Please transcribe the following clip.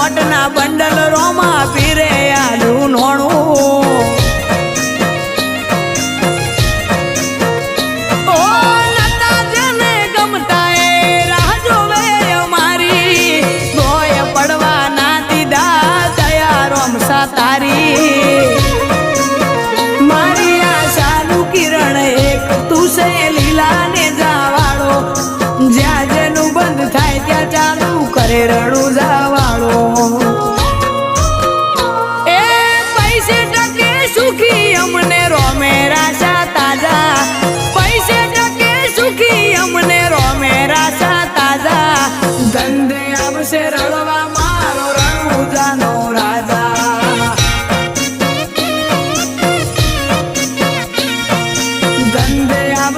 નોટના bundle રોમા પીરે આલું નોણું તારી મારી આશાનું કિરણ એક તું છે લીલા ને જાવાળો જ્યાં જેનું બંધ થાય ત્યાં ચાલુ કરે રણું જાવાળો એ પૈસે ટકે સુખી અમને રોમે રાશા તાજા પૈસે ટકે સુખી અમને રોમે રાશા તાજા ધંધે આવશે રળવા